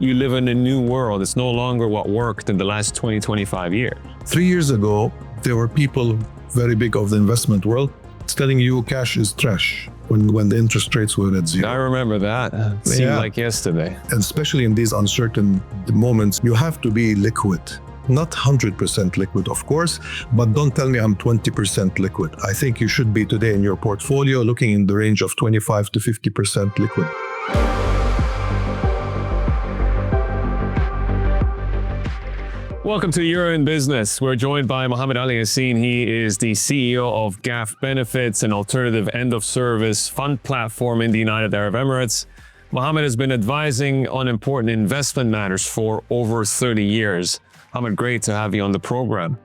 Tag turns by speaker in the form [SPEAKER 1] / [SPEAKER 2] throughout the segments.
[SPEAKER 1] you live in a new world. It's no longer what worked in the last 20, 25 years.
[SPEAKER 2] 3 years ago, there were people very big of the investment world telling you cash is trash when the interest rates were at zero.
[SPEAKER 1] I remember that. It seemed like yesterday.
[SPEAKER 2] And especially in these uncertain moments, you have to be liquid. Not 100% liquid, of course, but don't tell me I'm 20% liquid. I think you should be today in your portfolio looking in the range of 25 to 50% liquid.
[SPEAKER 1] Welcome to Euro in Business. We're joined by Mohammed Ali Yassin. He is the CEO of GAF Benefits, an alternative end-of-service fund platform in the United Arab Emirates. Mohammed has been advising on important investment matters for over 30 years. Mohammed, great to have you on the program.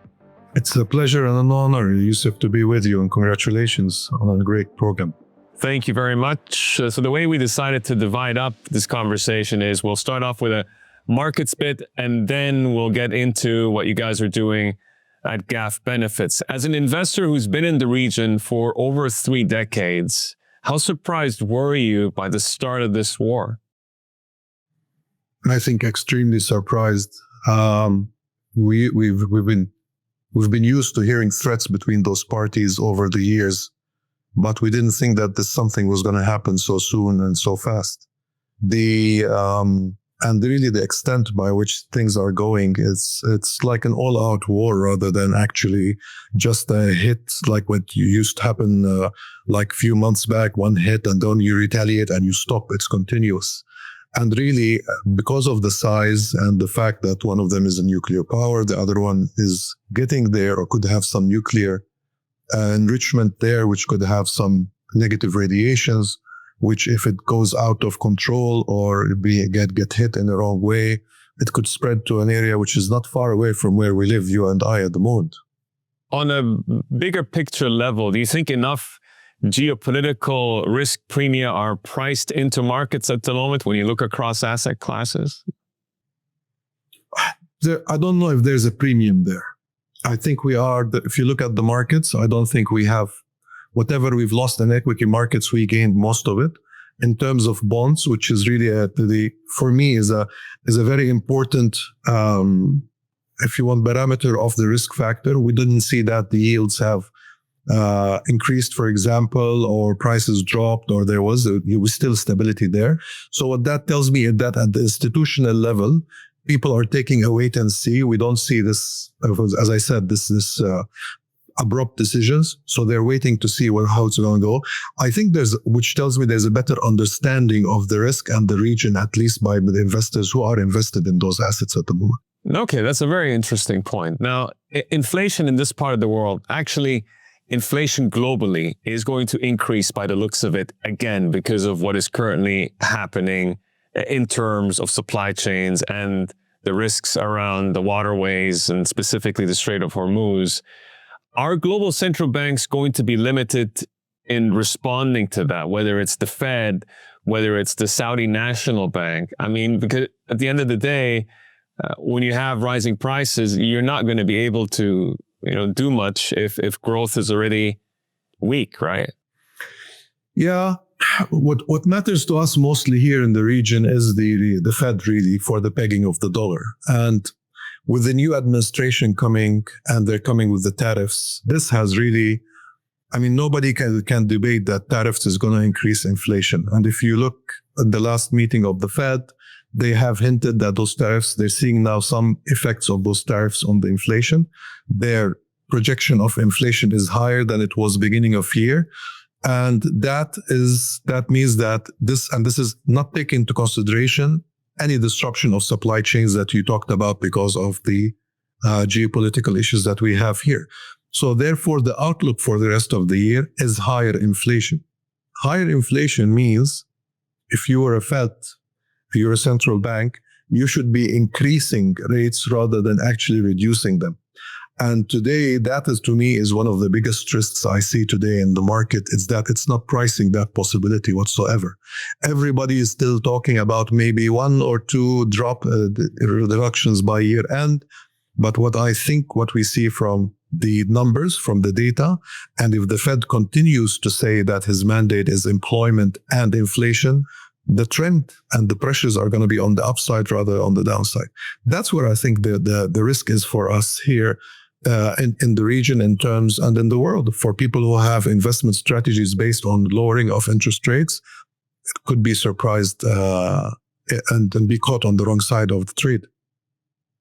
[SPEAKER 2] It's a pleasure and an honor, Yusuf, to be with you, and congratulations on a great program.
[SPEAKER 1] Thank you very much. So the way we decided to divide up this conversation is we'll start off with a markets bit, and then we'll get into what you guys are doing at GAF Benefits. As an investor who's been in the region for over 3 decades, how surprised were you by the start of this war?
[SPEAKER 2] I think extremely surprised. We've been used to hearing threats between those parties over the years, but we didn't think that something was going to happen so soon and so fast. And really the extent by which things are going, it's like an all-out war rather than actually just a hit like what used to happen like a few months back, one hit and then you retaliate and you stop. It's continuous. And really, because of the size and the fact that one of them is a nuclear power, the other one is getting there or could have some nuclear enrichment there, which could have some negative radiations, which if it goes out of control or get hit in the wrong way, it could spread to an area which is not far away from where we live, you and I, at the moment.
[SPEAKER 1] On a bigger picture level, do you think enough geopolitical risk premia are priced into markets at the moment when you look across asset classes?
[SPEAKER 2] I don't know if there's a premium there. I think we are, if you look at the markets, I don't think we have. Whatever we've lost in equity markets, we gained most of it. In terms of bonds, which is really for me is a very important, if you want, parameter of the risk factor. We didn't see that the yields have increased, for example, or prices dropped, or there was still stability there. So what that tells me is that at the institutional level, people are taking a wait and see. We don't see this, as I said, this abrupt decisions. So they're waiting to see how it's going to go. I think which tells me there's a better understanding of the risk and the region, at least by the investors who are invested in those assets at the moment.
[SPEAKER 1] Okay, that's a very interesting point. Now, inflation in this part of the world, actually, inflation globally is going to increase by the looks of it again because of what is currently happening in terms of supply chains and the risks around the waterways and specifically the Strait of Hormuz. Are global central banks going to be limited in responding to that, whether it's the Fed, whether it's the Saudi National Bank? I mean, because at the end of the day, when you have rising prices, you're not going to be able to, do much if growth is already weak, right?
[SPEAKER 2] Yeah. What matters to us mostly here in the region is the Fed, really, for the pegging of the dollar. And with the new administration coming, and they're coming with the tariffs, this has really, nobody can debate that tariffs is going to increase inflation. And if you look at the last meeting of the Fed, they have hinted that those tariffs, they're seeing now some effects of those tariffs on the inflation. Their projection of inflation is higher than it was beginning of year. And that means that this is not taken into consideration any disruption of supply chains that you talked about because of the geopolitical issues that we have here. So therefore, the outlook for the rest of the year is higher inflation. Higher inflation means if you are a Fed, if you're a central bank, you should be increasing rates rather than actually reducing them. And today, that is, to me, is one of the biggest risks I see today in the market, is that it's not pricing that possibility whatsoever. Everybody is still talking about maybe 1 or 2 reductions by year end. But what we see from the numbers, from the data, and if the Fed continues to say that his mandate is employment and inflation, the trend and the pressures are going to be on the upside rather on the downside. That's where I think the risk is for us here in the region in terms and in the world. For people who have investment strategies based on lowering of interest rates, it could be surprised and be caught on the wrong side of the trade.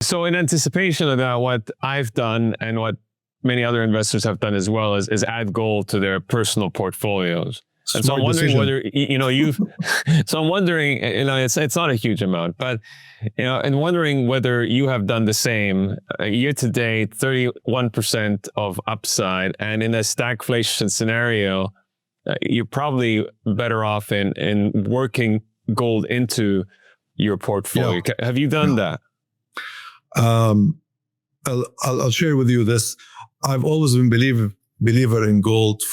[SPEAKER 1] So in anticipation of that, what I've done and what many other investors have done as well is add gold to their personal portfolios. And so I'm wondering whether, so I'm wondering, it's not a huge amount, but, and wondering whether you have done the same. Year to date, 31% of upside. And in a stagflation scenario, you're probably better off in working gold into your portfolio. Yeah. Have you done that?
[SPEAKER 2] I'll share with you this. I've always been believer in gold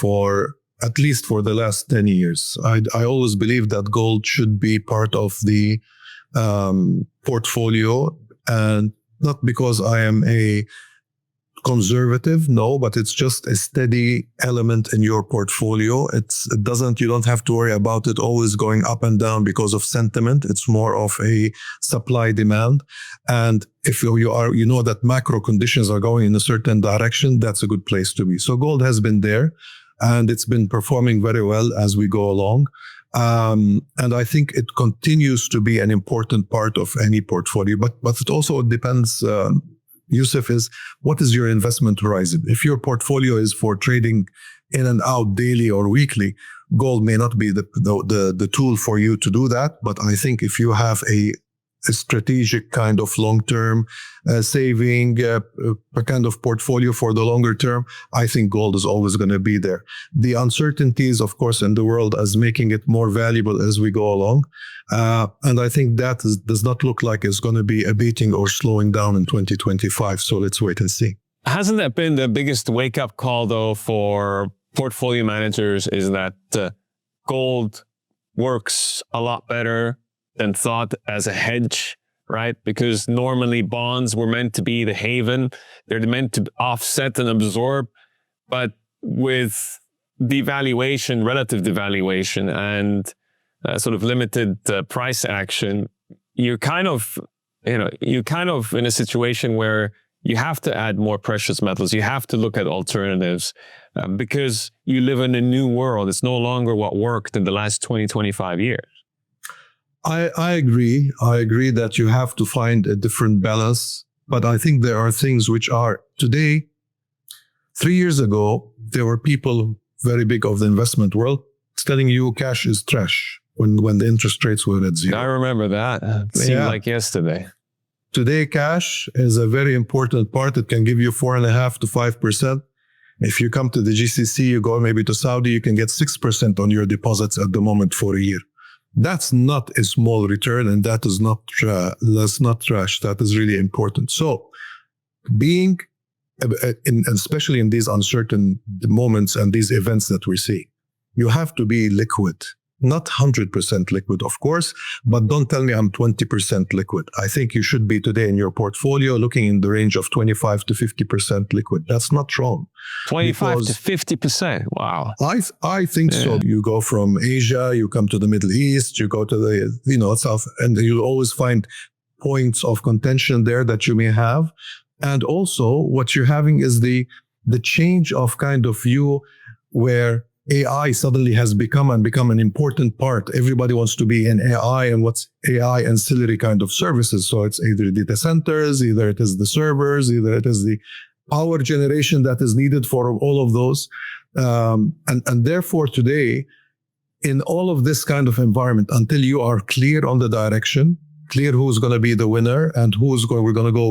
[SPEAKER 2] at least for the last 10 years. I always believe that gold should be part of the portfolio, and not because I am a conservative, no, but it's just a steady element in your portfolio. You don't have to worry about it always going up and down because of sentiment. It's more of a supply demand. And if you know that macro conditions are going in a certain direction, that's a good place to be. So gold has been there and it's been performing very well as we go along. And I think it continues to be an important part of any portfolio, but it also depends, Yusuf, is what is your investment horizon? If your portfolio is for trading in and out daily or weekly, gold may not be the tool for you to do that. But I think if you have a strategic kind of long-term saving kind of portfolio for the longer term, I think gold is always going to be there. The uncertainties, of course, in the world is making it more valuable as we go along. And I think that does not look like it's going to be abating or slowing down in 2025. So let's wait and see.
[SPEAKER 1] Hasn't that been the biggest wake-up call, though, for portfolio managers, is that gold works a lot better than thought as a hedge, right? Because normally bonds were meant to be the haven. They're meant to offset and absorb. But with devaluation, relative devaluation, and sort of limited price action, you're kind of in a situation where you have to add more precious metals. You have to look at alternatives because you live in a new world. It's no longer what worked in the last 20, 25 years.
[SPEAKER 2] I agree. I agree that you have to find a different balance. But I think there are things which are today. 3 years ago, there were people very big of the investment world telling you cash is trash when the interest rates were at zero.
[SPEAKER 1] I remember that. It seemed like yesterday.
[SPEAKER 2] Today, cash is a very important part. It can give you 4.5% to 5%. If you come to the GCC, you go maybe to Saudi, you can get 6% on your deposits at the moment for a year. That's not a small return, and that is not trash. That is really important. So being, especially in these uncertain moments and these events that we see, you have to be liquid. Not 100% liquid, of course, but don't tell me I'm 20% liquid. I think you should be today in your portfolio looking in the range of 25 to 50% liquid. That's not wrong.
[SPEAKER 1] 25 to 50%. Wow.
[SPEAKER 2] I think so. You go from Asia, you come to the Middle East, you go to the South, and you always find points of contention there that you may have. And also what you're having is the change of kind of view where AI suddenly has become an important part. Everybody wants to be in AI and what's AI ancillary kind of services. So it's either data centers, either it is the servers, either it is the power generation that is needed for all of those. And therefore today, in all of this kind of environment, until you are clear on the direction, clear who's going to be the winner and we're going to go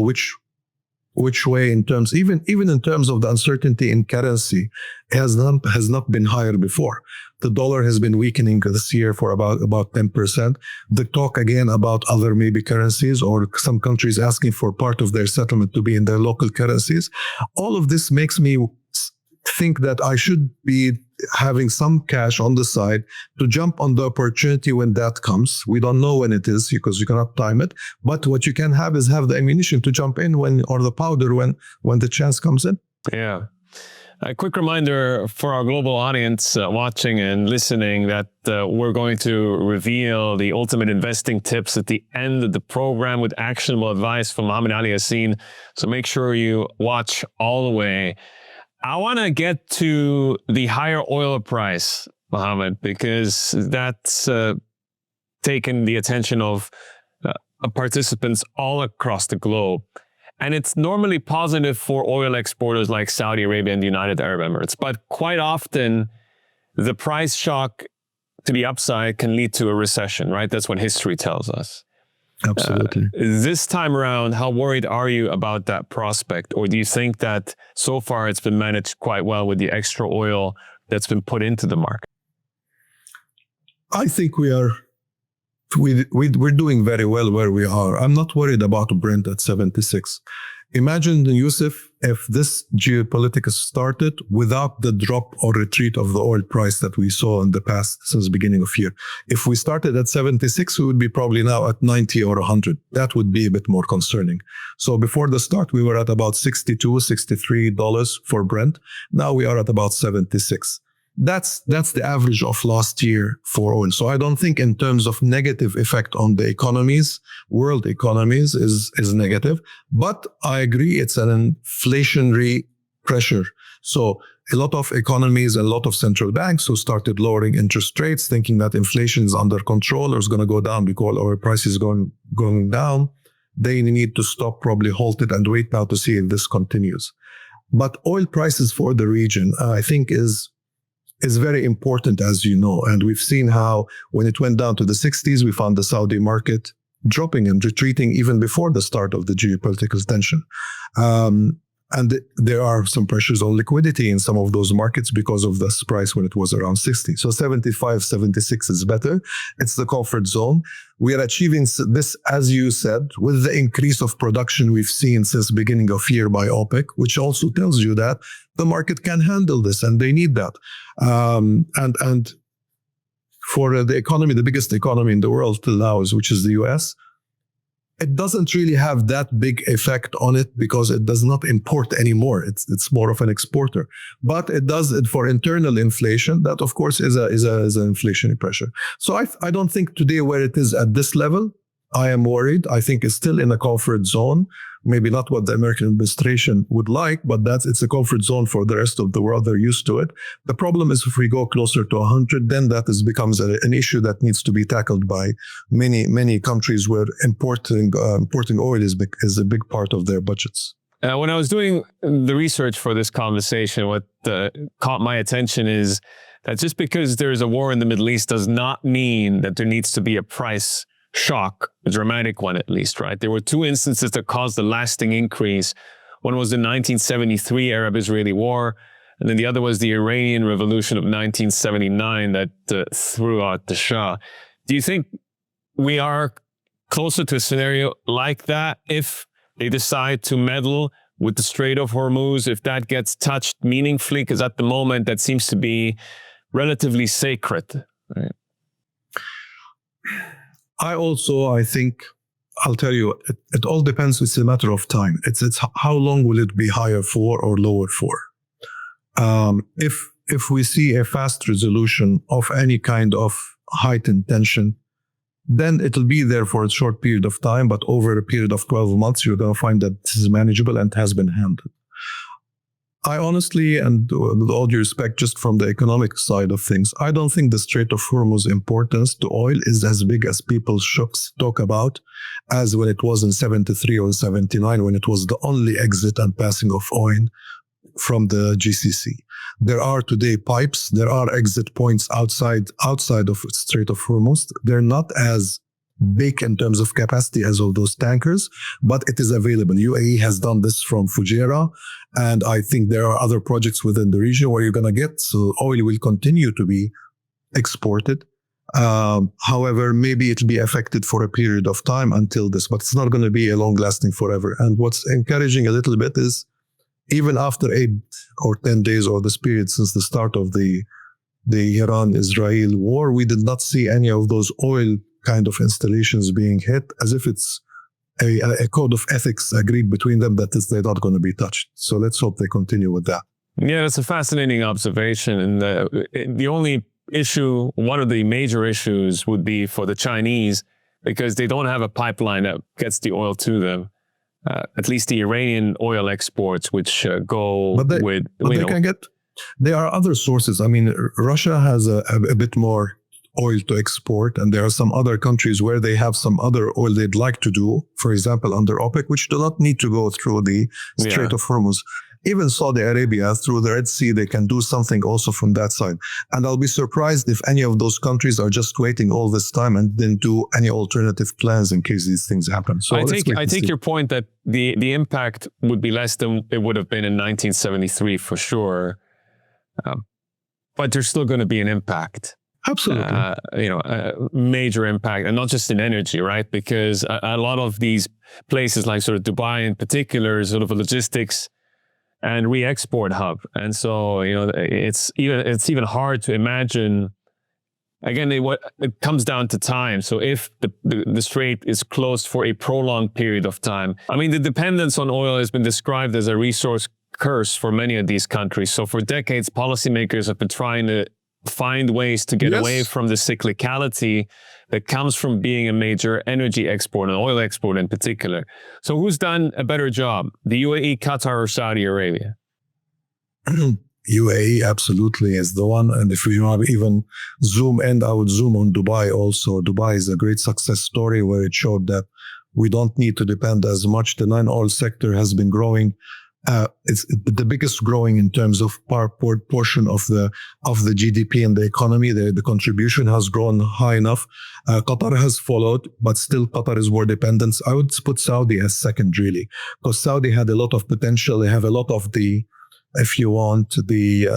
[SPEAKER 2] which way in terms, even in terms of the uncertainty in currency, has not been higher before. The dollar has been weakening this year for about 10%. The talk again about other maybe currencies or some countries asking for part of their settlement to be in their local currencies. All of this makes me think that I should be having some cash on the side to jump on the opportunity when that comes. We don't know when it is because you cannot time it. But what you can have is have the ammunition to jump in or the powder when the chance comes in.
[SPEAKER 1] Yeah. A quick reminder for our global audience watching and listening that we're going to reveal the ultimate investing tips at the end of the program with actionable advice from Mohammed Ali Yassin. So make sure you watch all the way. I want to get to the higher oil price, Mohammed, because that's taken the attention of participants all across the globe. And it's normally positive for oil exporters like Saudi Arabia and the United Arab Emirates. But quite often, the price shock to the upside can lead to a recession, right? That's what history tells us.
[SPEAKER 2] Absolutely.
[SPEAKER 1] This time around, how worried are you about that prospect? Or do you think that so far it's been managed quite well with the extra oil that's been put into the market?
[SPEAKER 2] I think we're doing very well where we are. I'm not worried about Brent at 76. Imagine, Yusuf, if this geopolitics started without the drop or retreat of the oil price that we saw in the past since the beginning of year. If we started at 76, we would be probably now at 90 or 100. That would be a bit more concerning. So before the start, we were at about $62, $63 for Brent. Now we are at about 76. That's the average of last year for oil. So I don't think in terms of negative effect on the economies, world economies is negative. But I agree it's an inflationary pressure. So a lot of economies, a lot of central banks who started lowering interest rates, thinking that inflation is under control or is going to go down because oil prices going down, they need to stop, probably halt it and wait now to see if this continues. But oil prices for the region, I think is very important, as you know. And we've seen how when it went down to the 60s, we found the Saudi market dropping and retreating even before the start of the geopolitical tension. And there are some pressures on liquidity in some of those markets because of this price when it was around 60. So 75, 76 is better. It's the comfort zone. We are achieving this, as you said, with the increase of production we've seen since beginning of year by OPEC, which also tells you that the market can handle this and they need that. And for the economy, the biggest economy in the world till now, which is the US, it doesn't really have that big effect on it because it does not import anymore. It's more of an exporter, but it does it for internal inflation. That of course is an inflationary pressure. So I don't think today where it is at this level, I am worried. I think it's still in a comfort zone. Maybe not what the American administration would like, but it's a comfort zone for the rest of the world. They're used to it. The problem is if we go closer to 100, then that becomes an issue that needs to be tackled by many countries where importing oil is a big part of their budgets.
[SPEAKER 1] When I was doing the research for this conversation, what caught my attention is that just because there's a war in the Middle East does not mean that there needs to be a price shock, a dramatic one at least, right? There were two instances that caused a lasting increase. One was the 1973 Arab-Israeli War, and then the other was the Iranian Revolution of 1979 that threw out the Shah. Do you think we are closer to a scenario like that if they decide to meddle with the Strait of Hormuz, if that gets touched meaningfully? Because at the moment, that seems to be relatively sacred, right?
[SPEAKER 2] I think, I'll tell you, it all depends. It's a matter of time. It's how long will it be higher for or lower for? If we see a fast resolution of any kind of heightened tension, then it'll be there for a short period of time, but over a period of 12 months, you're going to find that this is manageable and has been handled. I honestly, and with all due respect, just from the economic side of things, I don't think the Strait of Hormuz importance to oil is as big as people talk about as when it was in 73 or 79, when it was the only exit and passing of oil from the GCC. There are today pipes, there are exit points outside of Strait of Hormuz. They're not as big in terms of capacity as of those tankers, but it is available. UAE has done this from Fujairah, and I think there are other projects within the region where you're going to get, so oil will continue to be exported. However, maybe it'll be affected for a period of time until this, but it's not going to be a long lasting forever. And what's encouraging a little bit is even after 8 or 10 days or this period since the start of the Iran-Israel war, we did not see any of those oil kind of installations being hit, as if it's a code of ethics agreed between them that they're not going to be touched. So let's hope they continue with that.
[SPEAKER 1] Yeah, that's a fascinating observation. And the only issue, one of the major issues would be for the Chinese, because they don't have a pipeline that gets the oil to them. At least the Iranian oil exports, which go
[SPEAKER 2] But they,
[SPEAKER 1] with,
[SPEAKER 2] but they can get, there are other sources. I mean, Russia has a bit more oil to export, and there are some other countries where they have some other oil they'd like to do, for example, under OPEC, which do not need to go through the Strait of Hormuz. Even Saudi Arabia, through the Red Sea, they can do something also from that side. And I'll be surprised if any of those countries are just waiting all this time and didn't do any alternative plans in case these things happen. So
[SPEAKER 1] I take your point that the impact would be less than it would have been in 1973 for sure. But there's still going to be an impact.
[SPEAKER 2] Absolutely.
[SPEAKER 1] Major impact, and not just in energy, right? Because a lot of these places, like sort of Dubai in particular, is sort of a logistics and re-export hub. And so, it's even hard to imagine. Again, it comes down to time. So if the strait is closed for a prolonged period of time, I mean, the dependence on oil has been described as a resource curse for many of these countries. So for decades, policymakers have been trying to find ways to get away from the cyclicality that comes from being a major energy export and oil export in particular. So who's done a better job, the UAE, Qatar, or Saudi Arabia?
[SPEAKER 2] UAE absolutely is the one. And if we want to even zoom in, I would zoom on Dubai also. Dubai is a great success story where it showed that we don't need to depend as much. The non-oil sector has been growing. It's the biggest growing in terms of portion of the GDP in the economy. The contribution has grown high enough. Qatar has followed, but still Qatar is more dependent. I would put Saudi as second, really, because Saudi had a lot of potential. They have a lot of the, if you want, the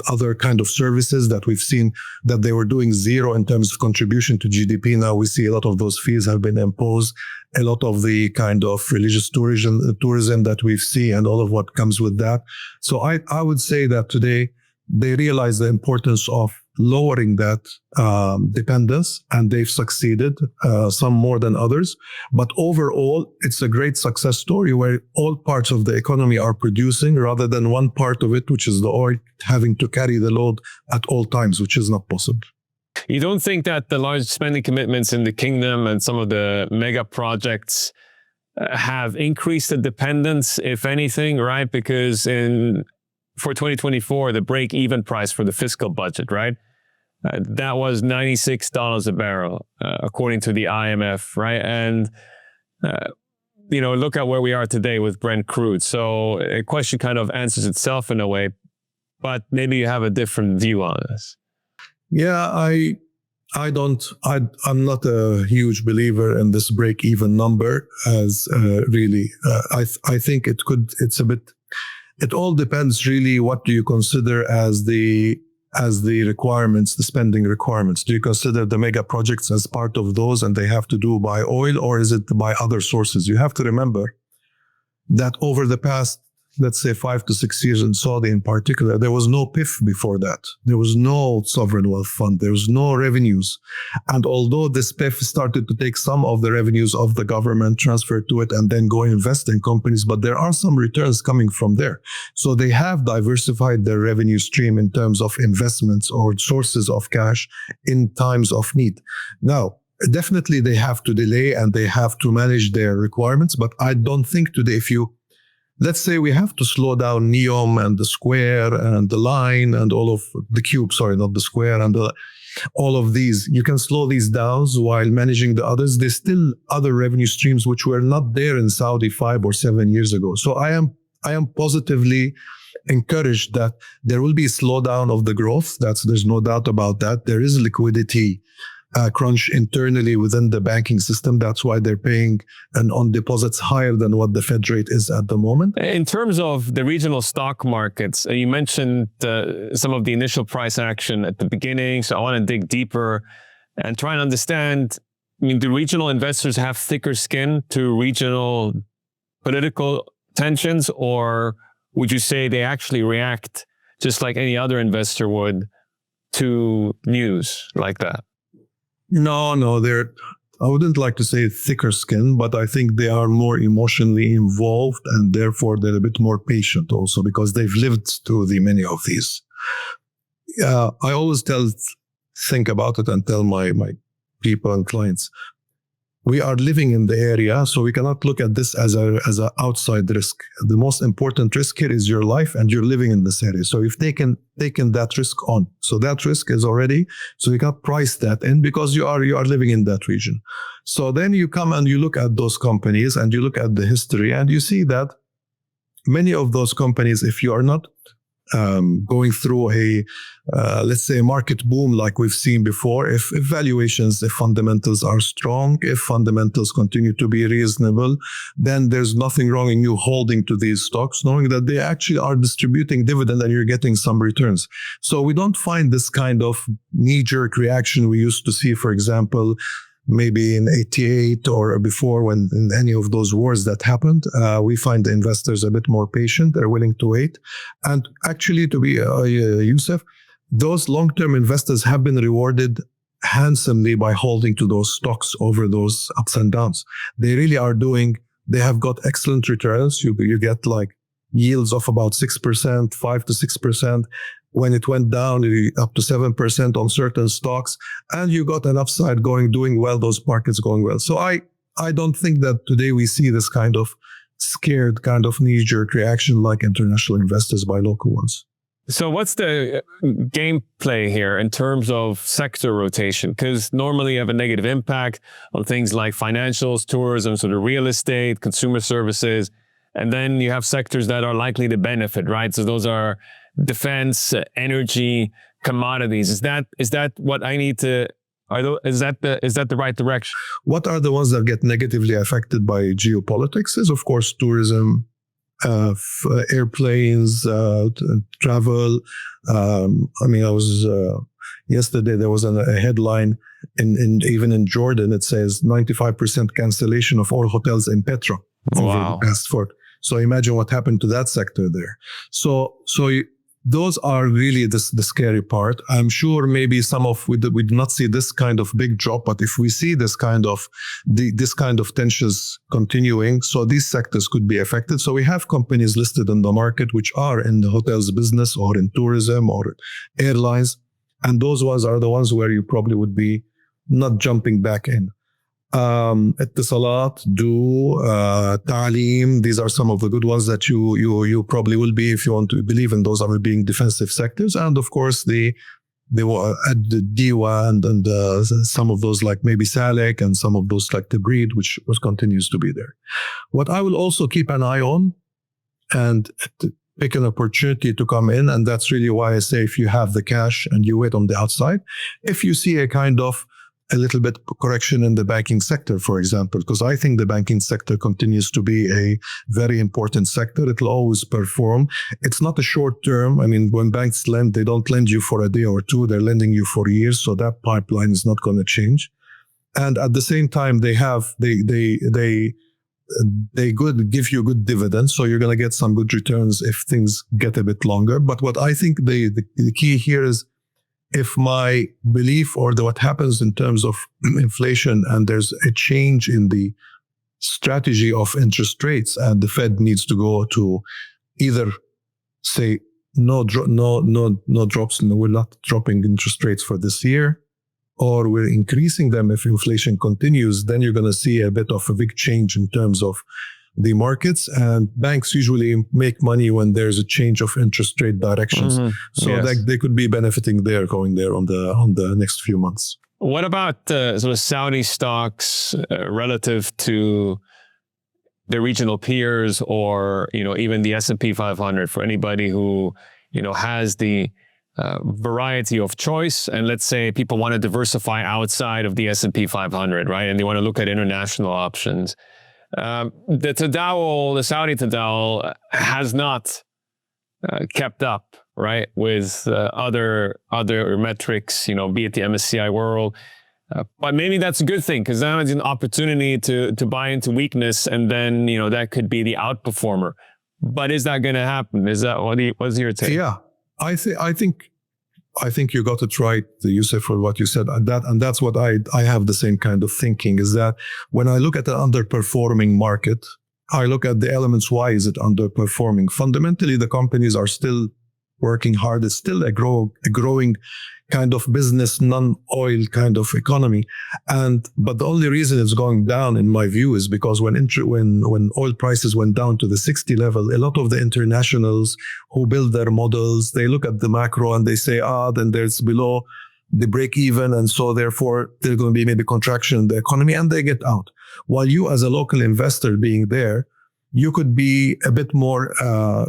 [SPEAKER 2] other kind of services that we've seen that they were doing zero in terms of contribution to GDP. Now we see a lot of those fees have been imposed. A lot of the kind of religious tourism that we've seen and all of what comes with that. So I would say that today they realize the importance of lowering that dependence, and they've succeeded, some more than others. But overall, it's a great success story where all parts of the economy are producing rather than one part of it, which is the oil, having to carry the load at all times, which is not possible.
[SPEAKER 1] You don't think that the large spending commitments in the kingdom and some of the mega projects have increased the dependence, if anything, right? Because for 2024, the break-even price for the fiscal budget, right? That was $96 a barrel, according to the IMF, right? And, look at where we are today with Brent crude. So a question kind of answers itself in a way, but maybe you have a different view on this.
[SPEAKER 2] Yeah, I'm not a huge believer in this break-even number as really. I think it all depends really. What do you consider as the requirements, the spending requirements? Do you consider the mega projects as part of those and they have to do by oil, or is it by other sources? You have to remember that over the past, let's say 5 to 6 years in Saudi in particular, there was no PIF before that. There was no sovereign wealth fund. There was no revenues. And although this PIF started to take some of the revenues of the government, transfer to it, and then go invest in companies, but there are some returns coming from there. So they have diversified their revenue stream in terms of investments or sources of cash in times of need. Now, definitely they have to delay and they have to manage their requirements, but I don't think today, let's say we have to slow down NEOM and the Square and the Line and all of the Cube, sorry, not the Square, and all of these. You can slow these down while managing the others. There's still other revenue streams which were not there in Saudi 5 or 7 years ago. So I am positively encouraged that there will be a slowdown of the growth. There's no doubt about that. There is liquidity crunch internally within the banking system. That's why they're paying on deposits higher than what the Fed rate is at the moment.
[SPEAKER 1] In terms of the regional stock markets, you mentioned some of the initial price action at the beginning. So I want to dig deeper and try and understand, do regional investors have thicker skin to regional political tensions, or would you say they actually react just like any other investor would to news like that?
[SPEAKER 2] No, I wouldn't like to say thicker skin, but I think they are more emotionally involved, and therefore they're a bit more patient also because they've lived through many of these. I always think about it and tell my people and clients, we are living in the area, so we cannot look at this as a outside risk. The most important risk here is your life, and you're living in this area. So you've taken that risk on. So that risk is already, so you can price that in because you are living in that region. So then you come and you look at those companies and you look at the history, and you see that many of those companies, if you are not going through let's say a market boom like we've seen before, if valuations, if fundamentals are strong, if fundamentals continue to be reasonable, then there's nothing wrong in you holding to these stocks, knowing that they actually are distributing dividend and you're getting some returns. So we don't find this kind of knee-jerk reaction we used to see, for example, maybe in 88 or before, when in any of those wars that happened. We find the investors a bit more patient. They're willing to wait. And actually, to be Youssef, those long-term investors have been rewarded handsomely by holding to those stocks over those ups and downs. They really are they have got excellent returns. You get like yields of about 6%, 5 to 6%. When it went down up to 7% on certain stocks, and you got an upside doing well, those markets going well. So I don't think that today we see this kind of scared kind of knee-jerk reaction like international investors by local ones.
[SPEAKER 1] So what's the gameplay here in terms of sector rotation? Because normally you have a negative impact on things like financials, tourism, sort of real estate, consumer services, and then you have sectors that are likely to benefit, right? So those are defense, energy, commodities. Is that what I need to? Is that the right direction?
[SPEAKER 2] What are the ones that get negatively affected by geopolitics? Is of course tourism, airplanes, travel. I mean, I was yesterday. There was a headline even in Jordan. It says 95% cancellation of all hotels in Petra over the past 4. So imagine what happened to that sector there. So those are really the scary part. I'm sure maybe we do not see this kind of big drop, but if we see this kind of tensions continuing, so these sectors could be affected. So we have companies listed in the market which are in the hotels business or in tourism or airlines, and those ones are the ones where you probably would be not jumping back in. Ittisalat, Ta'aleem, these are some of the good ones that you probably will be, if you want to believe in those are being defensive sectors. And of course the Diwa and some of those like maybe Salek and some of those like Tabreed, which continues to be there. What I will also keep an eye on and pick an opportunity to come in, and that's really why I say if you have the cash and you wait on the outside, if you see a little bit correction in the banking sector, for example, because I think the banking sector continues to be a very important sector. It'll always perform. It's not a short term. I mean, when banks lend, they don't lend you for a day or two. They're lending you for years. So that pipeline is not going to change. And at the same time, they give you good dividends. So you're going to get some good returns if things get a bit longer. But what I think the key here is, if my belief or what happens in terms of inflation and there's a change in the strategy of interest rates and the Fed needs to go to either say no drops, no, we're not dropping interest rates for this year, or we're increasing them if inflation continues, then you're going to see a bit of a big change in terms of the markets. And banks usually make money when there's a change of interest rate directions. Mm-hmm. So yes, they could be benefiting going there on the next few months.
[SPEAKER 1] What about sort of Saudi stocks relative to the regional peers, or even the S&P 500 for anybody who has the variety of choice, and let's say people want to diversify outside of the S&P 500, right? And they want to look at international options. The Saudi Tadawul has not kept up, right, with other metrics, be it the MSCI World. But maybe that's a good thing, because now it's an opportunity to buy into weakness, and then that could be the outperformer. But is that going to happen? Is that what's your take?
[SPEAKER 2] Yeah, I think I think you got it right, Yusuf, for what you said. And that's what I have the same kind of thinking, is that when I look at an underperforming market, I look at the elements. Why is it underperforming? Fundamentally, the companies are still working hard. It's still a growing kind of business, non-oil kind of economy. But the only reason it's going down, in my view, is because when oil prices went down to the 60 level, a lot of the internationals who build their models, they look at the macro and they say, then there's below the break even. And so therefore there's going to be maybe contraction in the economy, and they get out. While you as a local investor being there, you could be a bit more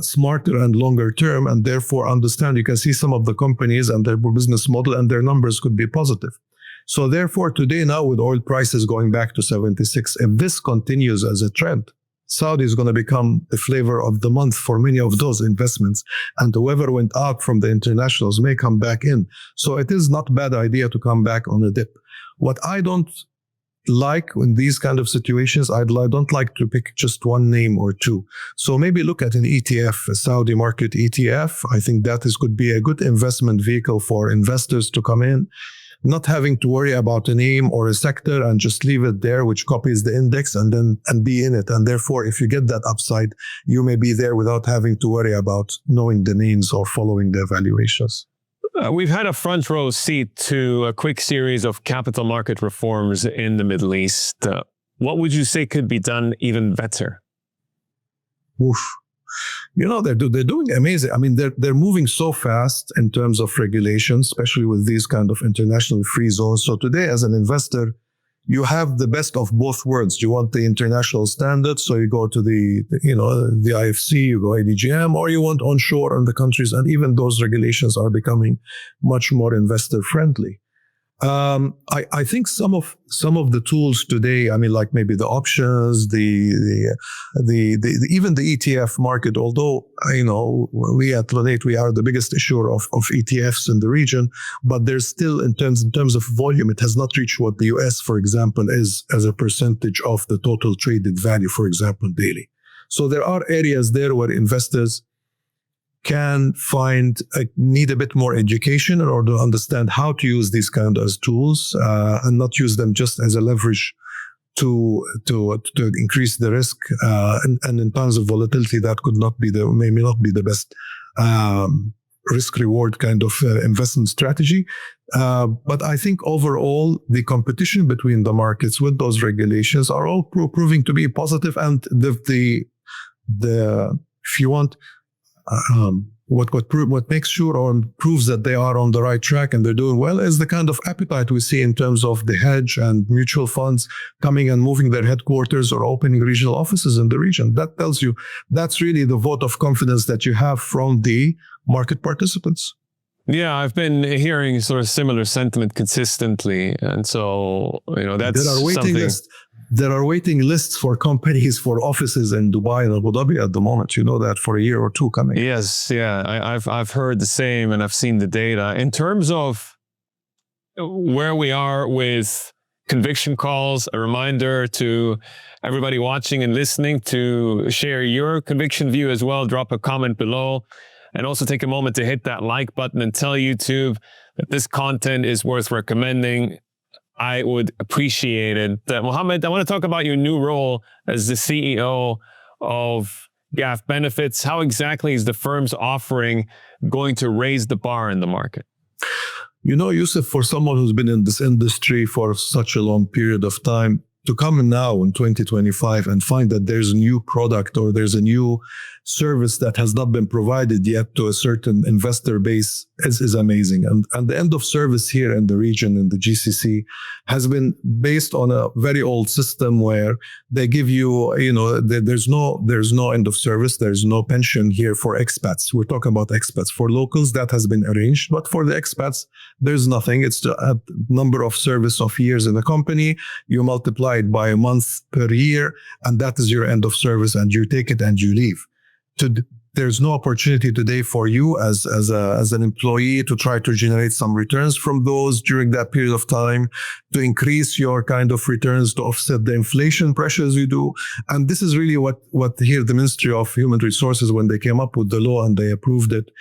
[SPEAKER 2] smarter and longer term, and therefore understand. You can see some of the companies and their business model, and their numbers could be positive. So therefore, today now with oil prices going back to 76, if this continues as a trend, Saudi is going to become the flavor of the month for many of those investments. And whoever went out from the internationals may come back in. So it is not a bad idea to come back on a dip. What I don't like in these kind of situations, I don't like to pick just one name or two. So maybe look at an ETF, a Saudi market ETF. I think that could be a good investment vehicle for investors to come in, not having to worry about a name or a sector, and just leave it there, which copies the index and be in it. And therefore, if you get that upside, you may be there without having to worry about knowing the names or following the evaluations.
[SPEAKER 1] We've had a front row seat to a quick series of capital market reforms in the Middle East. What would you say could be done even better?
[SPEAKER 2] Oof. They're doing amazing. I mean, they're moving so fast in terms of regulations, especially with these kind of international free zones. So today, as an investor, you have the best of both worlds. You want the international standards, so you go to the IFC, you go ADGM, or you want onshore in the countries, and even those regulations are becoming much more investor friendly. I think some of the tools today, I mean, like maybe the options, the even the ETF market, although, we at Lunate, we are the biggest issuer of ETFs in the region, but there's still, in terms of volume, it has not reached what the US, for example, is as a percentage of the total traded value, for example, daily. So there are areas there where investors can need a bit more education in order to understand how to use these kind of tools, and not use them just as a leverage to increase the risk. And in times of volatility, that may not be the best risk reward kind of investment strategy. But I think overall, the competition between the markets with those regulations are all proving to be positive. And the if you want, what makes sure or proves that they are on the right track and they're doing well is the kind of appetite we see in terms of the hedge and mutual funds coming and moving their headquarters or opening regional offices in the region. That tells you that's really the vote of confidence that you have from the market participants.
[SPEAKER 1] Yeah, I've been hearing sort of similar sentiment consistently. And so, that's something.
[SPEAKER 2] There are waiting lists for companies for offices in Dubai and Abu Dhabi at the moment. You know that for a year or two coming.
[SPEAKER 1] Yes, yeah, I've heard the same, and I've seen the data. In terms of where we are with conviction calls, a reminder to everybody watching and listening to share your conviction view as well. Drop a comment below, and also take a moment to hit that like button and tell YouTube that this content is worth recommending. I would appreciate it. Mohammed, I want to talk about your new role as the CEO of GAF Benefits. How exactly is the firm's offering going to raise the bar in the market?
[SPEAKER 2] Yusuf, for someone who's been in this industry for such a long period of time, to come now in 2025 and find that there's a new product or there's a new service that has not been provided yet to a certain investor base is amazing. And the end of service here in the region, in the GCC, has been based on a very old system where they give you, there's no end of service. There's no pension here for expats. We're talking about expats. For locals, that has been arranged. But for the expats, there's nothing. It's a number of service of years in the company. You multiply it by a month per year, and that is your end of service, and you take it and you leave. There's no opportunity today for you as an employee to try to generate some returns from those during that period of time, to increase your kind of returns to offset the inflation pressures you do. And this is really what here the Ministry of Human Resources, when they came up with the law and they approved it,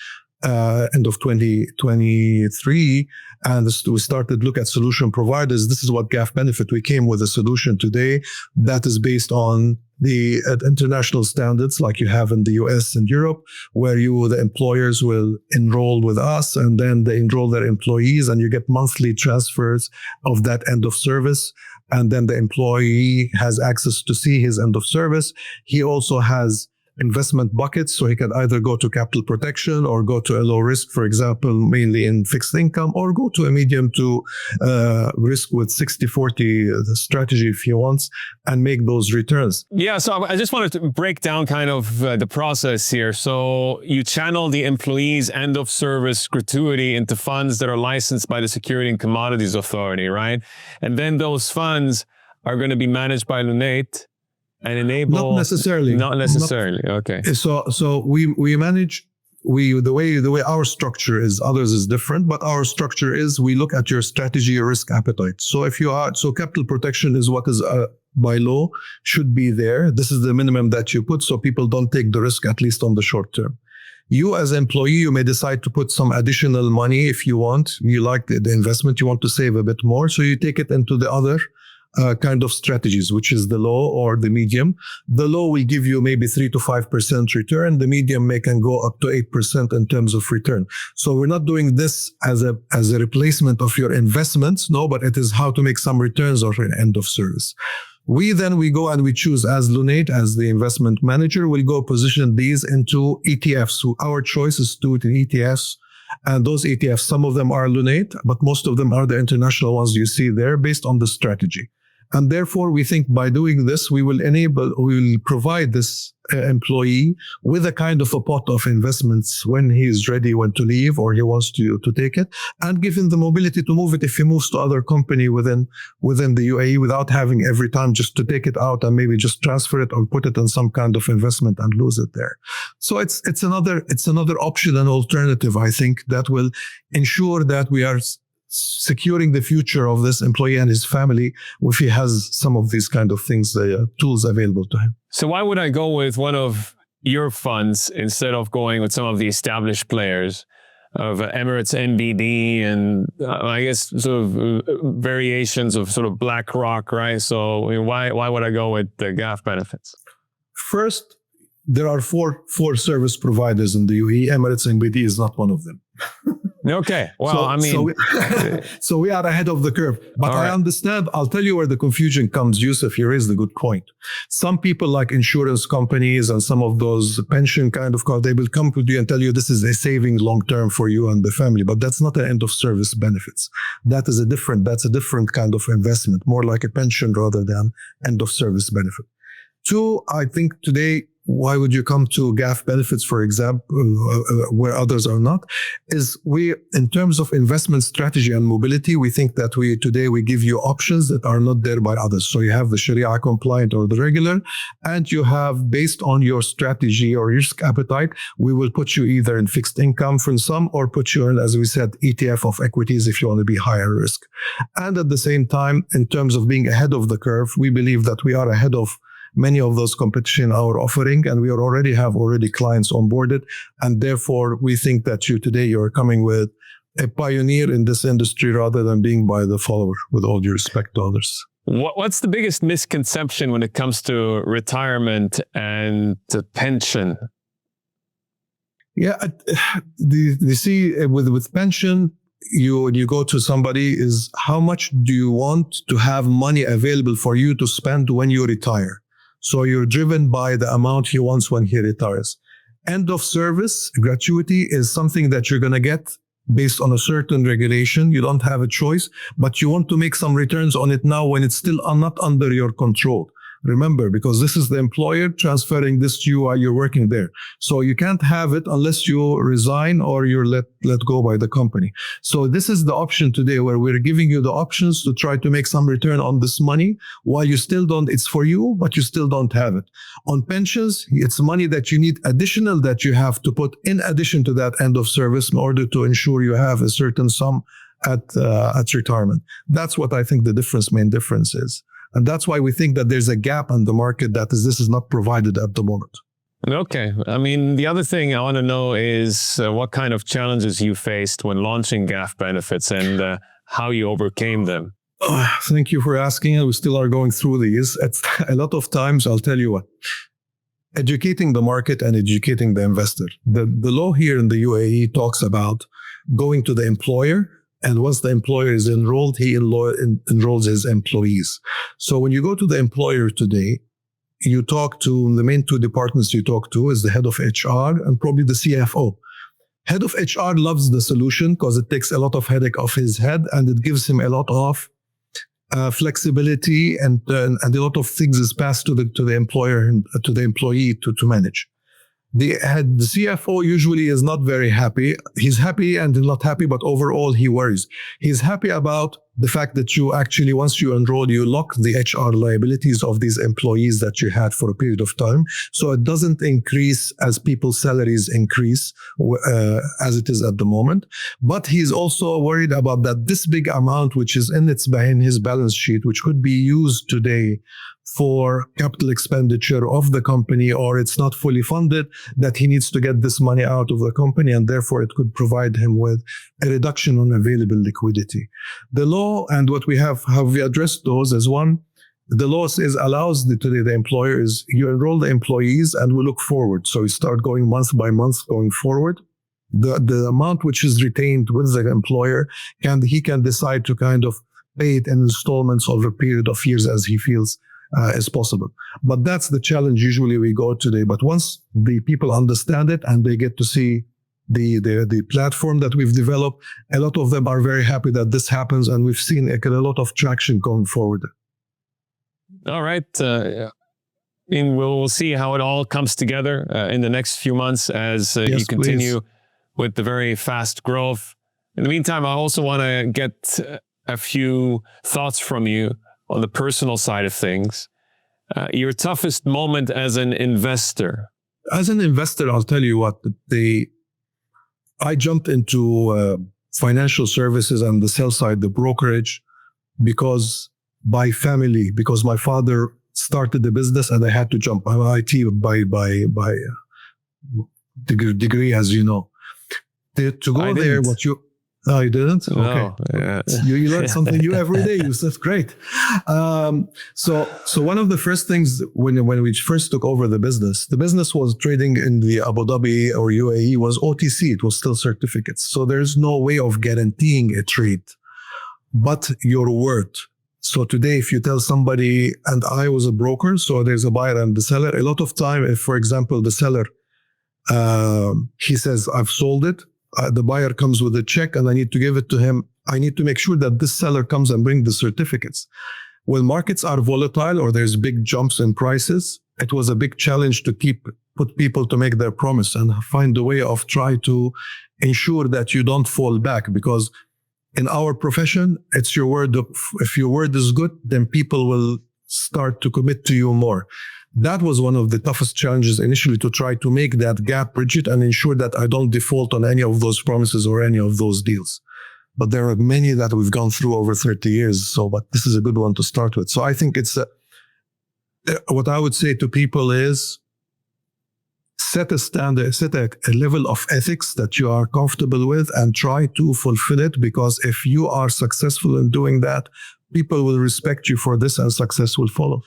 [SPEAKER 2] end of 2023, and we started to look at solution providers. This is what GAF Benefit. We came with a solution today that is based on the international standards like you have in the US and Europe, where the employers will enroll with us and then they enroll their employees and you get monthly transfers of that end of service. And then the employee has access to see his end of service. He also has investment buckets, so he can either go to capital protection or go to a low risk, for example, mainly in fixed income, or go to a medium to risk with 60-40 strategy if he wants, and make those returns.
[SPEAKER 1] Yeah, so I just wanted to break down kind of the process here. So you channel the employees' end of service gratuity into funds that are licensed by the Security and Commodities Authority, right? And then those funds are going to be managed by Lunate and enable.
[SPEAKER 2] Not necessarily.
[SPEAKER 1] Okay.
[SPEAKER 2] So we manage. The way our structure is, others is different, but our structure is we look at your strategy, your risk appetite. So capital protection is what is by law should be there. This is the minimum that you put, so people don't take the risk, at least on the short term. You as an employee, you may decide to put some additional money if you want. You like the investment, you want to save a bit more, so you take it into the other kind of strategies, which is the low or the medium. The low will give you maybe 3 to 5% return. The medium can go up to 8% in terms of return. So we're not doing this as a replacement of your investments, no, but it is how to make some returns or an end of service. We go and we choose as Lunate, as the investment manager, we'll go position these into ETFs. So our choice is to do it in ETFs. And those ETFs, some of them are Lunate, but most of them are the international ones you see there based on the strategy. And therefore, we think by doing this, we will provide this employee with a kind of a pot of investments when he is ready, when to leave or he wants to take it, and give him the mobility to move it if he moves to other company within the UAE without having every time just to take it out and maybe just transfer it or put it in some kind of investment and lose it there. So it's another option and alternative, I think, that will ensure that we are securing the future of this employee and his family if he has some of these kind of things, tools available to him.
[SPEAKER 1] So why would I go with one of your funds instead of going with some of the established players of Emirates NBD and I guess sort of variations of sort of BlackRock, right? So why would I go with the GAF Benefits?
[SPEAKER 2] First, there are four service providers in the UAE. Emirates NBD is not one of them.
[SPEAKER 1] Okay. Well,
[SPEAKER 2] so we are ahead of the curve. But I understand. I'll tell you where the confusion comes, Yusuf. You raised a good point. Some people like insurance companies and some of those pension kind of cars, they will come to you and tell you this is a saving long term for you and the family. But that's not an end of service benefits. That's a different kind of investment, more like a pension rather than end of service benefit. Two, I think today, why would you come to GAF Benefits, for example, where others are not, is in terms of investment strategy and mobility, we think that today we give you options that are not there by others. So you have the Sharia compliant or the regular, and you have, based on your strategy or risk appetite, we will put you either in fixed income for some, or put you in, as we said, ETF of equities if you want to be higher risk. And at the same time, in terms of being ahead of the curve, we believe that we are ahead of many of those competition in our offering, and we have already clients onboarded. And therefore, we think that you're coming with a pioneer in this industry rather than being by the follower, with all due respect to others.
[SPEAKER 1] What's the biggest misconception when it comes to retirement and to pension?
[SPEAKER 2] Yeah, you see, with pension, when you go to somebody, is how much do you want to have money available for you to spend when you retire? So you're driven by the amount he wants when he retires. End of service gratuity is something that you're going to get based on a certain regulation. You don't have a choice, but you want to make some returns on it now when it's still not under your control. Remember, because this is the employer transferring this to you while you're working there. So you can't have it unless you resign or you're let go by the company. So this is the option today where we're giving you the options to try to make some return on this money while you still don't, it's for you, but you still don't have it. On pensions, it's money that you need additional that you have to put in addition to that end of service in order to ensure you have a certain sum at retirement. That's what I think the main difference is. And that's why we think that there's a gap in the market this is not provided at the moment.
[SPEAKER 1] Okay. I mean, the other thing I want to know is what kind of challenges you faced when launching GAF Benefits and how you overcame them.
[SPEAKER 2] Thank you for asking. We still are going through these. It's, a lot of times, I'll tell you what, educating the market and educating the investor. The law here in the UAE talks about going to the employer, and once the employer is enrolled, he enrolls his employees. So when you go to the employer today, you talk to the main two departments you talk to is the head of HR and probably the CFO. Head of HR loves the solution because it takes a lot of headache off his head and it gives him a lot of flexibility and a lot of things is passed to the employer and to the employee to manage. The CFO usually is not very happy. He's happy and not happy, but overall he worries. He's happy about the fact that you actually, once you enroll, you lock the HR liabilities of these employees that you had for a period of time. So it doesn't increase as people's salaries increase as it is at the moment. But he's also worried about that this big amount, which is in his balance sheet, which could be used today for capital expenditure of the company, or it's not fully funded, that he needs to get this money out of the company, and therefore it could provide him with a reduction on available liquidity. The law and what we have we addressed those as one. The law allows the employer is you enroll the employees and we look forward. So you start going month by month going forward. The amount which is retained with the employer, he can decide to kind of pay it in installments over a period of years as he feels as possible. But that's the challenge usually we go today. But once the people understand it and they get to see the platform that we've developed, a lot of them are very happy that this happens, and we've seen a lot of traction going forward.
[SPEAKER 1] All right. I mean, we'll see how it all comes together in the next few months as you continue with the very fast growth. In the meantime, I also want to get a few thoughts from you on the personal side of things. Your toughest moment as an investor?
[SPEAKER 2] As an investor, I'll tell you what, I jumped into financial services and the sell side, the brokerage, because my father started the business and I had to jump. I'm IT by degree, as you know. To go there, what you... No, you didn't?
[SPEAKER 1] No,
[SPEAKER 2] okay. Yeah. You learn something new every day. That's great. So one of the first things when we first took over the business was trading in the Abu Dhabi or UAE was OTC. It was still certificates. So there's no way of guaranteeing a trade, but your word. So today, if you tell somebody, and I was a broker, so there's a buyer and the seller, a lot of time, if, for example, the seller, he says, I've sold it, the buyer comes with a check and I need to give it to him. I need to make sure that this seller comes and bring the certificates. When markets are volatile or there's big jumps in prices, it was a big challenge to put people to make their promise and find a way of try to ensure that you don't fall back, because in our profession, it's your word. If your word is good, then people will start to commit to you more. That was one of the toughest challenges initially, to try to make that gap bridge it and ensure that I don't default on any of those promises or any of those deals. But there are many that we've gone through over 30 years. But this is a good one to start with. So I think what I would say to people is set a standard, set a level of ethics that you are comfortable with and try to fulfill it, because if you are successful in doing that, people will respect you for this and success will follow.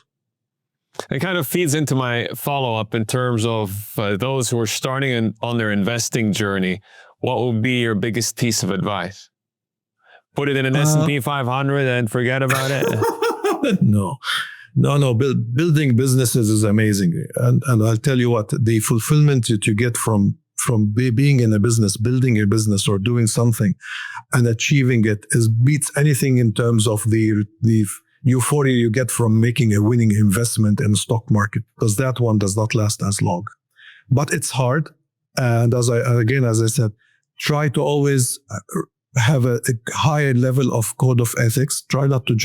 [SPEAKER 1] It kind of feeds into my follow-up in terms of those who are starting on their investing journey. What would be your biggest piece of advice? Put it in an S&P 500 and forget about it?
[SPEAKER 2] No. Building businesses is amazing. And I'll tell you what, the fulfillment that you get from being in a business, building a business or doing something and achieving it beats anything in terms of the euphoria you get from making a winning investment in the stock market, because that one does not last as long. But it's hard. And as I said, try to always have a higher level of code of ethics. Try not to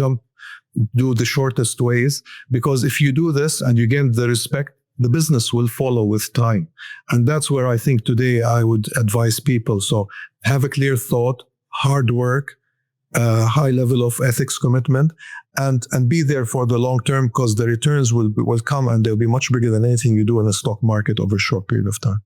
[SPEAKER 2] do the shortest ways, because if you do this and you gain the respect, the business will follow with time. And that's where I think today I would advise people. So have a clear thought, hard work, a high level of ethics commitment, and be there for the long term, because the returns will come and they'll be much bigger than anything you do in the stock market over a short period of time.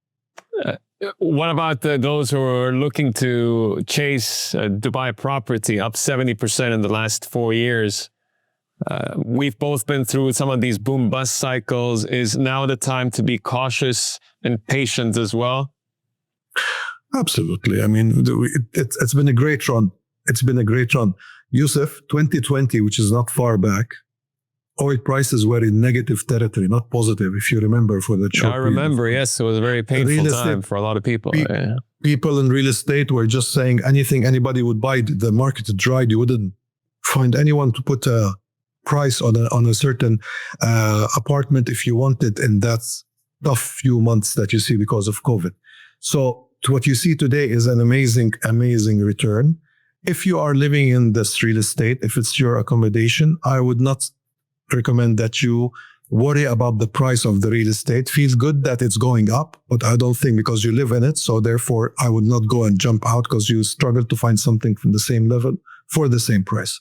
[SPEAKER 1] What about those who are looking to chase Dubai property up 70% in the last 4 years? We've both been through some of these boom bust cycles. Is now the time to be cautious and patient as well?
[SPEAKER 2] Absolutely. I mean, it's been a great run. It's been a great run. Yusuf, 2020, which is not far back, oil prices were in negative territory, not positive, if you remember, for the short
[SPEAKER 1] I remember, yes. It was a very painful time for a lot of people.
[SPEAKER 2] People in real estate were just saying anything anybody would buy. The market dried. You wouldn't find anyone to put a price on a certain apartment if you wanted in that tough few months that you see because of COVID. So what you see today is an amazing, amazing return. If you are living in this real estate, if it's your accommodation, I would not recommend that you worry about the price of the real estate. Feels good that it's going up, but I don't think, because you live in it. So therefore, I would not go and jump out because you struggle to find something from the same level for the same price.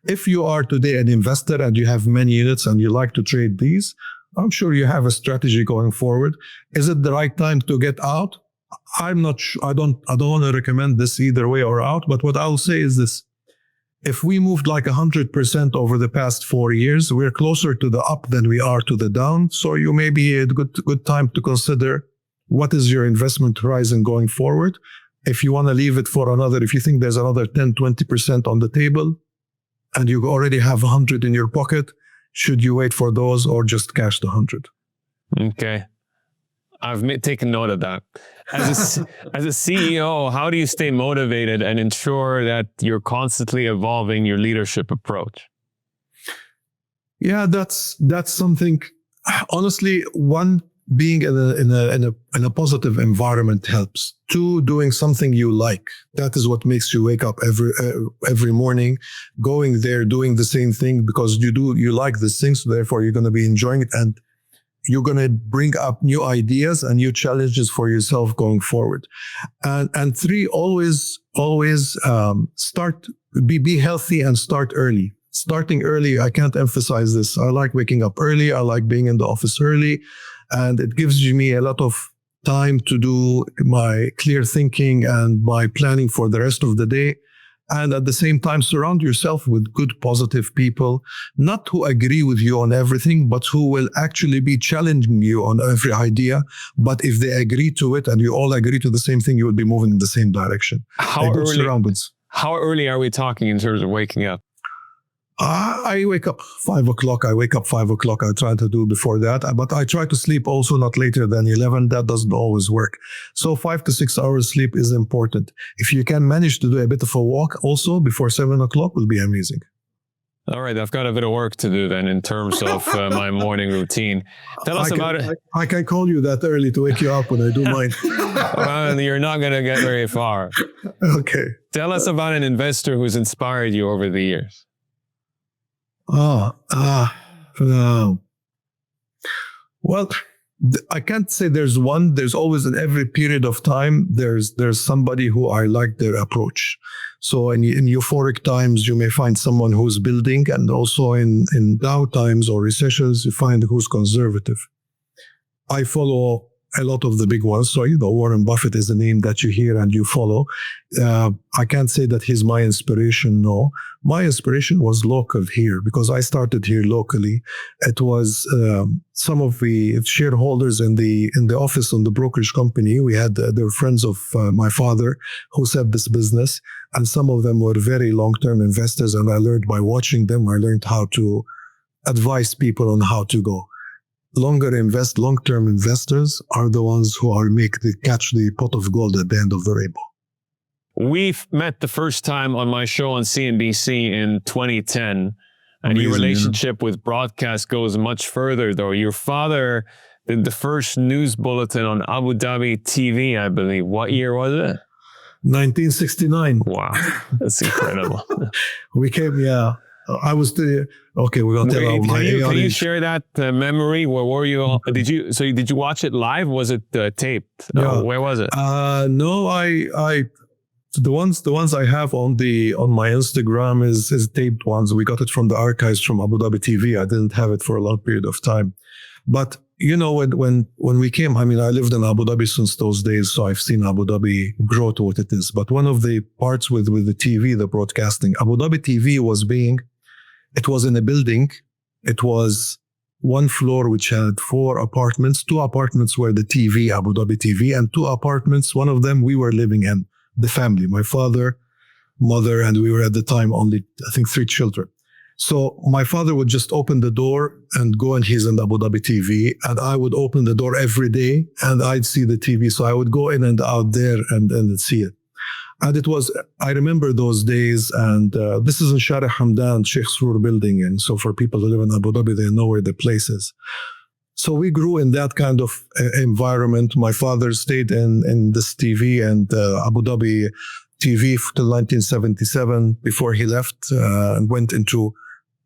[SPEAKER 2] If you are today an investor and you have many units and you like to trade these, I'm sure you have a strategy going forward. Is it the right time to get out? I'm not sure. I don't want to recommend this either way or out, but what I'll say is this. If we moved like 100% over the past 4 years, we're closer to the up than we are to the down. So you may be a good time to consider what is your investment horizon going forward. If you want to leave it for another, if you think there's another 10, 20% on the table and you already have 100 in your pocket, should you wait for those or just cash the 100?
[SPEAKER 1] Okay. I've taken note of that. As a CEO, how do you stay motivated and ensure that you're constantly evolving your leadership approach?
[SPEAKER 2] Yeah, that's something. Honestly, one, being in a positive environment helps. Two, doing something you like. That is what makes you wake up every morning, going there, doing the same thing because you like this thing. So therefore, you're going to be enjoying it, and you're going to bring up new ideas and new challenges for yourself going forward. And three, always be healthy and start early. Starting early, I can't emphasize this. I like waking up early. I like being in the office early. And it gives me a lot of time to do my clear thinking and my planning for the rest of the day. And at the same time, surround yourself with good, positive people, not who agree with you on everything, but who will actually be challenging you on every idea. But if they agree to it and you all agree to the same thing, you will be moving in the same direction.
[SPEAKER 1] How early are we talking in terms of waking up?
[SPEAKER 2] I wake up 5 o'clock. I try to do before that, but I try to sleep also not later than 11. That doesn't always work. So 5 to 6 hours sleep is important. If you can manage to do a bit of a walk also before 7 o'clock, will be amazing.
[SPEAKER 1] All right, I've got a bit of work to do then in terms of my morning routine. Tell us about it.
[SPEAKER 2] I can call you that early to wake you up when I do mine.
[SPEAKER 1] Well, you're not going to get very far.
[SPEAKER 2] Okay.
[SPEAKER 1] Tell us about an investor who's inspired you over the years.
[SPEAKER 2] Well, I can't say there's one. There's always, in every period of time, there's somebody who I like their approach. So in euphoric times, you may find someone who's building, and also in down times or recessions, you find who's conservative. I follow a lot of the big ones. So, Warren Buffett is a name that you hear and you follow. I can't say that he's my inspiration. No, my inspiration was local here because I started here locally. It was some of the shareholders in the office on the brokerage company. We had they're friends of my father who set this business, and some of them were very long-term investors. And I learned by watching them. I learned how to advise people on how to go. Long-term investors are the ones who catch the pot of gold at the end of the rainbow.
[SPEAKER 1] We've met the first time on my show on CNBC in 2010, and your relationship with broadcast goes much further, though. Your father did the first news bulletin on Abu Dhabi TV, I believe. What year was it?
[SPEAKER 2] 1969.
[SPEAKER 1] Wow, that's incredible.
[SPEAKER 2] We came, yeah. I was the okay. We're gonna tell my age.
[SPEAKER 1] Can you share that memory? Where were you? Did you watch it live? Was it taped?
[SPEAKER 2] Yeah.
[SPEAKER 1] Where was it?
[SPEAKER 2] No, I The ones I have on my Instagram is taped ones. We got it from the archives from Abu Dhabi TV. I didn't have it for a long period of time. But when we came, I mean, I lived in Abu Dhabi since those days, so I've seen Abu Dhabi grow to what it is. But one of the parts with the TV, the broadcasting, Abu Dhabi TV it was in a building. It was one floor which had 4 apartments. 2 apartments were the TV, Abu Dhabi TV, and 2 apartments, one of them we were living in, the family, my father, mother, and we were at the time only, I think, 3 children. So my father would just open the door and go, and he's in Abu Dhabi TV, and I would open the door every day and I'd see the TV. So I would go in and out there and see it. And I remember those days, and this is in Shareh Hamdan, Sheikh Surur building. And so for people who live in Abu Dhabi, they know where the place is. So we grew in that kind of environment. My father stayed in this TV and Abu Dhabi TV till 1977 before he left and went into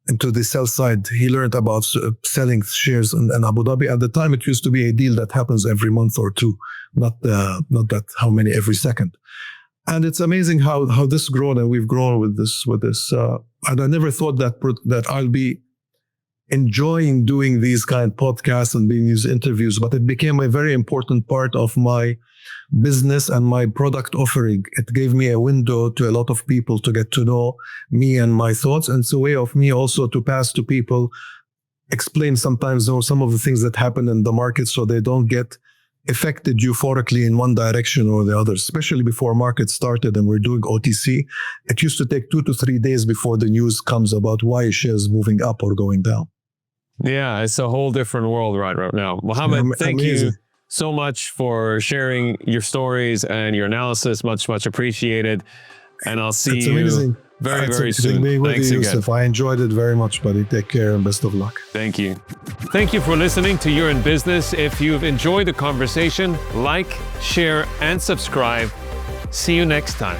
[SPEAKER 2] the sell side. He learned about selling shares in Abu Dhabi. At the time, it used to be a deal that happens every month or 2, not that how many every second. And it's amazing how this grown, and we've grown with this. And I never thought that I'll be enjoying doing these kind of podcasts and doing these interviews, but it became a very important part of my business and my product offering. It gave me a window to a lot of people to get to know me and my thoughts. And it's a way of me also to pass to people, explain sometimes some of the things that happen in the market so they don't get affected euphorically in one direction or the other, especially before markets started and we're doing OTC. It used to take 2 to 3 days before the news comes about why a share is moving up or going down.
[SPEAKER 1] Yeah, it's a whole different world right now. Mohammed, thank you so much for sharing your stories and your analysis. Much appreciated. And I'll see you
[SPEAKER 2] amazing.
[SPEAKER 1] very soon.
[SPEAKER 2] Thanks again. Yusuf. I enjoyed it very much, buddy. Take care and best of luck.
[SPEAKER 1] Thank you. Thank you for listening to You're in Business. If you've enjoyed the conversation, like, share, and subscribe. See you next time.